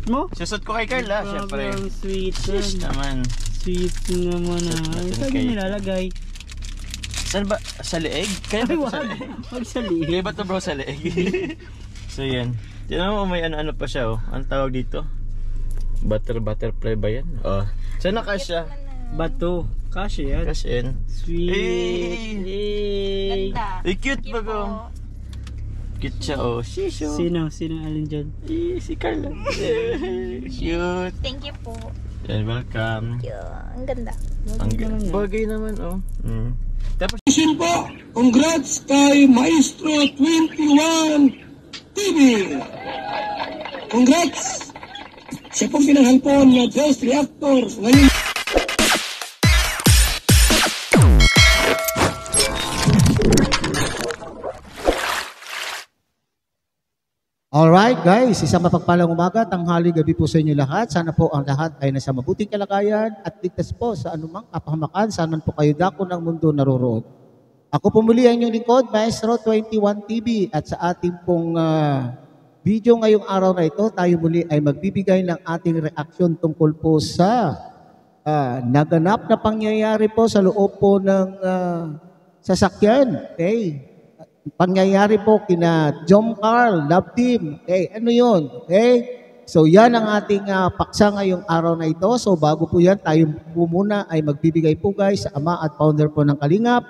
Mo? Susot ko kay Carla, syempre. Sweet. Sis naman. Sweet naman ah. Saan yung nilalagay? Saan ba? Sa leeg? Kaya ba ito sa leeg? Huwag sa leeg. Kaya ba ito bro sa leeg? So yan. Tignan mo may ano pa siya oh. Ang tawag dito? Butterfly ba yan? Oh. Saan na kasya? Bato. Kasya yan. Kasya yan. Sweet. Hey. Ay cute ba ko? Cute siya oh. Shisho. Sino alin dyan? Si Carla. Cute. Thank you po. Yan, welcome. Ang ganda. Bagay naman oh. Tapos Po, congrats kay Maestro 21 TV. Congrats! Siya pong pinanghalpon na Ghost Reactor ngayon. Alright guys, isang mapagpalang umaga, tanghali, gabi po sa inyo lahat. Sana po ang lahat ay nasa mabuting kalagayan at ligtas po sa anumang kapahamakan. Saan po kayo dako ng mundo naroroon. Ako po muli ang inyong lingkod, Maestro 21 TV. At sa ating pong video ngayong araw na ito, tayo muli ay magbibigay ng ating reaksyon tungkol po sa naganap na pangyayari po sa loob po ng sasakyan. Okay? Pangyayari po kina John Carl, Love Team. Okay, ano yun? Okay? So yan ang ating paksa ngayong araw na ito. So bago po yan, tayo po muna ay magbibigay po guys sa ama at founder po ng Kalingap,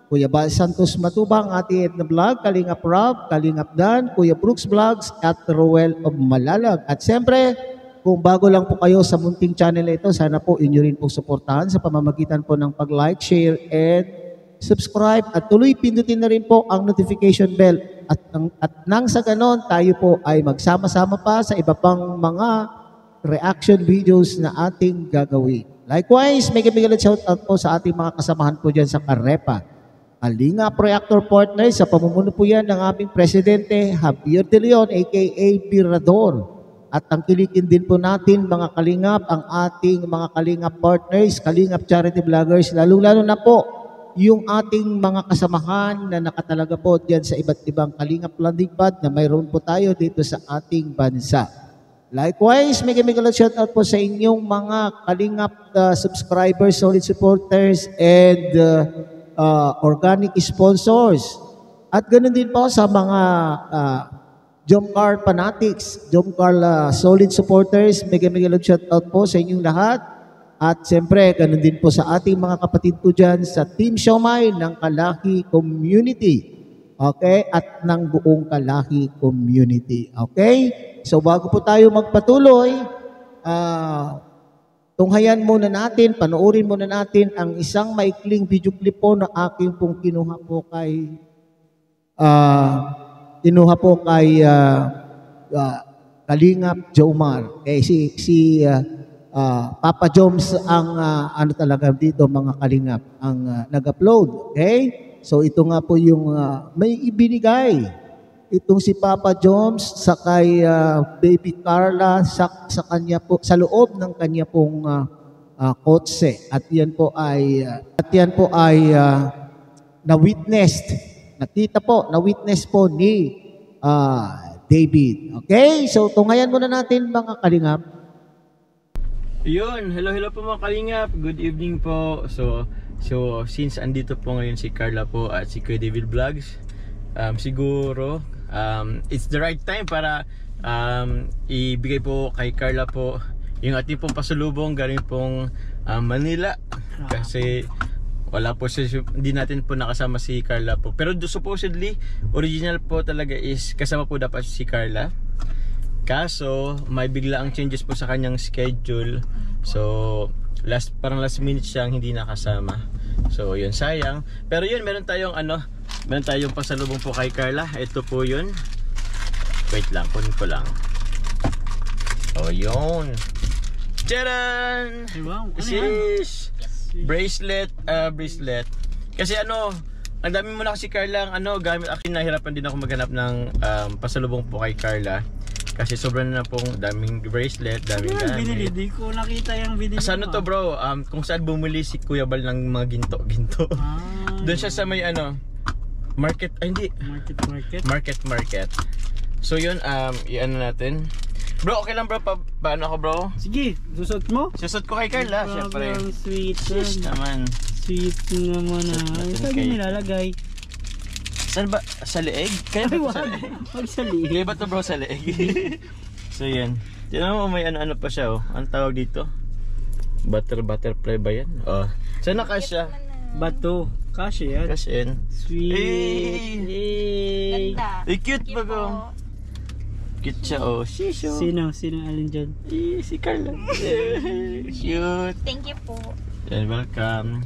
Kuya Bal Santos Matubang, ating na vlog, Kalingap Rob, Kalingap Dan, Kuya Brooks Vlogs, at Roel of Malalag. At siyempre, kung bago lang po kayo sa munting channel na ito, sana po inyo rin po suportahan sa pamamagitan po ng pag-like, share, and subscribe at tuloy pindutin na rin po ang notification bell at nang sa ganon tayo po ay magsama-sama pa sa iba pang mga reaction videos na ating gagawin. Likewise, may shoutout po sa ating mga kasamahan po dyan sa Karepa. Kalingap Reactor Partners, sa pamumuno po yan ng aming Presidente Javier De Leon aka Birador. At tangkilikin din po natin mga Kalingap, ang ating mga Kalingap Partners, Kalingap Charity Vloggers, lalo-lalo na po yung ating mga kasamahan na nakatalaga po diyan sa iba't ibang Kalingap landing pad na mayroon po tayo dito sa ating bansa. Likewise, may shoutout po sa inyong mga Kalingap subscribers, solid supporters, and organic sponsors. At ganoon din po sa mga John Carl fanatics, John Carl solid supporters, may shoutout po sa inyong lahat. At siyempre, ganun din po sa ating mga kapatid ko dyan sa Team Siomay ng Kalahi Community. Okay? At ng buong Kalahi Community. Okay? So bago po tayo magpatuloy, tunghayan muna natin, panoorin muna natin ang isang maikling video clip po na aking pong kinuha po kay Kalingap Jomar. Okay? Papa Joms ang ano talaga dito mga Kalingap ang nag-upload. Okay? So ito nga po yung may ibinigay itong si Papa Joms sa kay Baby Carla sa kanya po sa loob ng kanya pong kotse. At yan po ay nakita po po ni David. Okay? So tunghayan muna natin mga Kalingap. Yun, hello po mga Kalingap. Good evening po. So since andito po ngayon si Carla po at si Kuya David Vlogs, siguro it's the right time para ibigay po kay Carla po yung ating pong pasalubong galing pong Manila. Kasi wala po siya, hindi natin po nakasama si Carla po. Pero supposedly, original po talaga is kasama po dapat si Carla. Kaso, may bigla ang changes po sa kanyang schedule. So, parang last minute siyang hindi nakasama. So, yun, sayang. Pero yun, meron tayong pasalubong po kay Carla. Ito po yun. Wait lang, kunin ko lang. Oh, yun. Tcharan! Wow, ano Shish! Bracelet. Kasi ang dami mo na kasi Carla gamit. Actually, nahirapan din ako maghanap ng pasalubong po kay Carla. Kasi sobrang na pong daming bracelet, daming gamit. Binili, di ko nakita yung binili. Sa ano to bro, kung saan bumili si Kuya Bal ng mga ginto. Doon siya sa may market, ay hindi. Market. Market. So yun, i-ano natin. Bro, okay lang bro, paano ako bro? Sige, susot mo. Susot ko kay Carla, syempre. Ang sweet. Shish naman. Sweet naman ah. Natin Saan kay- yung nilalagay? Saan ba? Sa leeg? Kaya ba Ay, ito sa wag. leeg? Wag sa liig. Kaya ba ito bro sa leeg? So yan. Tignan mo may ano pa siya oh. Ang tawag dito? Butterfly ba yan? Oh. Saan na kasya? Bato. Kasha yan. Cash in. Sweet. Hey. Ganda. Eh, cute Thank ba you ko? po. Cute siya oh. Sheesh oh. Sino alin dyan? Si Carla. Cute. Thank you po. Yan, welcome.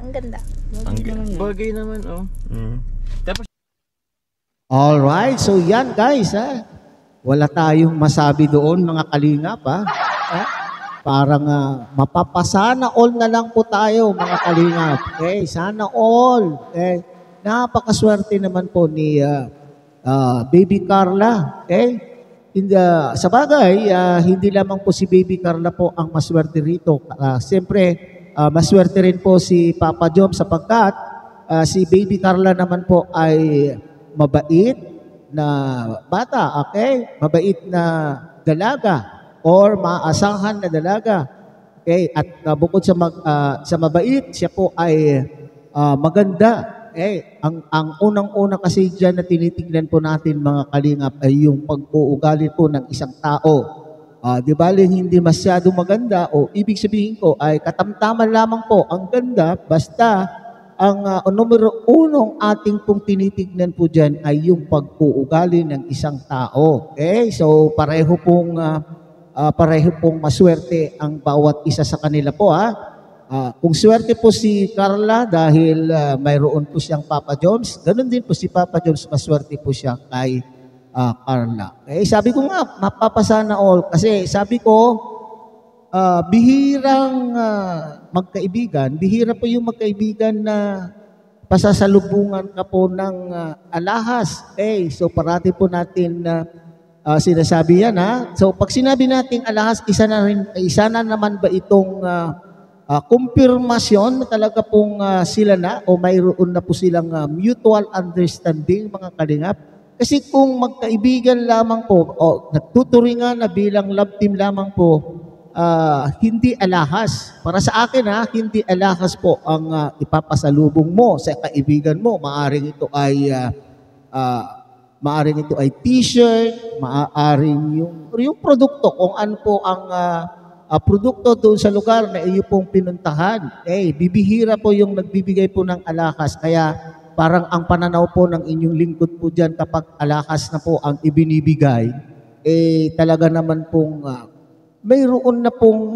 Ang ganda. Ang bagay naman oh. Tapos Alright, so yan guys, ha? Wala tayong masabi doon mga kalingap, ha? Parang mapapasana all na lang po tayo mga kalingap. Okay, sana all. Okay, napakaswerte naman po ni Baby Carla. Okay, sa bagay, hindi lamang po si Baby Carla po ang maswerte rito. Siyempre, maswerte rin po si Papa Jom sapagkat si Baby Carla naman po ay mabait na bata, okay? Mabait na dalaga or maasahan na dalaga. Okay? At bukod sa mabait, siya po ay maganda. Okay? Ang unang-una kasi diyan na tinitingnan po natin mga kalingap ay yung pag-uugali po ng isang tao. Di bali hindi masyado maganda o ibig sabihin ko ay katamtaman lamang po ang ganda basta ang numero unong ating pong tinitignan po dyan ay yung pag-uugali ng isang tao. Okay? So pareho pong maswerte ang bawat isa sa kanila po kung swerte po si Carla dahil mayroon po siyang Papa Joms, ganun din po si Papa Joms, maswerte po siya kay Carla. Eh, sabi ko nga, mapapasana all. Kasi sabi ko, bihirang magkaibigan, bihira po yung magkaibigan na pasasalubungan ka po ng alahas. Eh, so parati po natin sinasabi yan So pag sinabi nating alahas, isa na naman ba itong kumpirmasyon na talaga pong sila na o mayroon na po silang mutual understanding mga kalingap. Kasi kung magkaibigan lamang po o nagtuturingan na bilang love team lamang po, hindi alahas. Para sa akin hindi alahas po ang ipapasalubong mo sa kaibigan mo. Maaring ito ay t-shirt, maaring yung produkto kung ano po ang produkto doon sa lugar na iyo pong pinuntahan. Bibihira po yung nagbibigay po ng alahas. Kaya parang ang pananaw po ng inyong lingkod po dyan kapag alahas na po ang ibinibigay, talaga naman pong mayroon na pong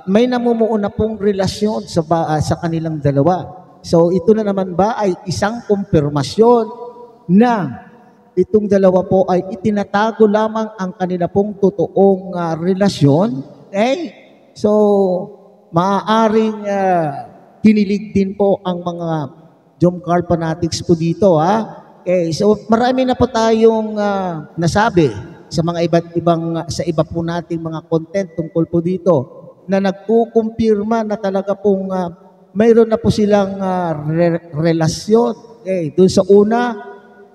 may namumuo na pong relasyon sa kanilang dalawa. So ito na naman ba ay isang kumpirmasyon na itong dalawa po ay itinatago lamang ang kanila pong totoong relasyon. So maaaring kinilig din po ang mga Jomcarl fanatics po dito. So marami na po tayong nasabi sa mga sa iba po nating mga content tungkol po dito na nagkukumpirma na talaga pong mayroon na po silang relasyon. Doon sa una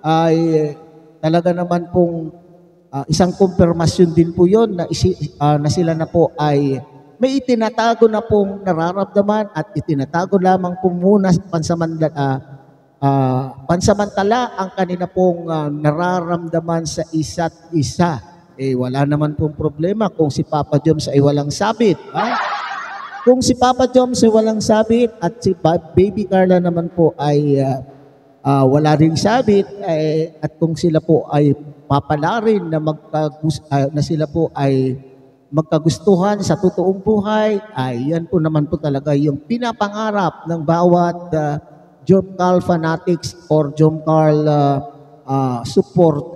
ay talaga naman pong isang kumpirmasyon din po yun na sila na po ay may itinatago na pong nararamdaman at itinatago lamang po muna pansamantala ang kanina pong nararamdaman sa isa't isa. Wala naman pong problema kung si Papa Joms ay walang sabit. Kung si Papa Joms ay walang sabit at si Baby Carla naman po ay wala ring sabit, at kung sila po ay papalarin na sila po ay magkagustuhan sa totoong buhay, ay yan po naman po talaga yung pinapangarap ng bawat Jomcarl fanatics or Jomcarl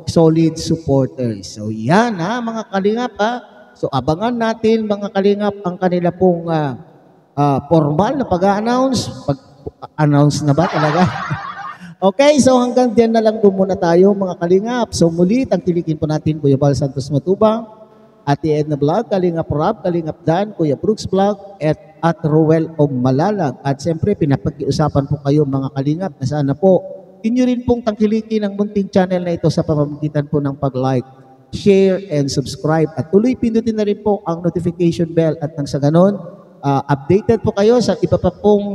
solid supporters. So yan mga kalingap. So abangan natin mga kalingap ang kanila pong formal na pag-a-announce. Pag-announce na ba talaga? Okay, so hanggang diyan na lang po muna tayo mga kalingap. So muli, tangkilikin po natin Kuya Bal Santos Matubang, Ate Edna Vlog, Kalingap Rob, Kalingap Dan, Kuya Brooks Vlog, at Ruel o Malalag. At siyempre, pinapag-iusapan po kayo mga kalingap na sana po inyo rin pong tangkilikin ang munting channel na ito sa pamamagitan po ng pag-like, share, and subscribe. At tuloy pindutin na rin po ang notification bell at nang sa ganon, updated po kayo sa iba pa pong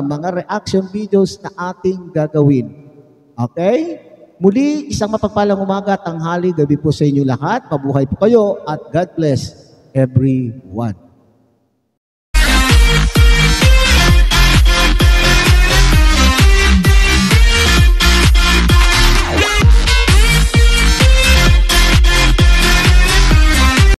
mga reaction videos na ating gagawin. Okay? Muli, isang mapagpalang umaga, tanghali, gabi po sa inyo lahat. Mabuhay po kayo at God bless everyone.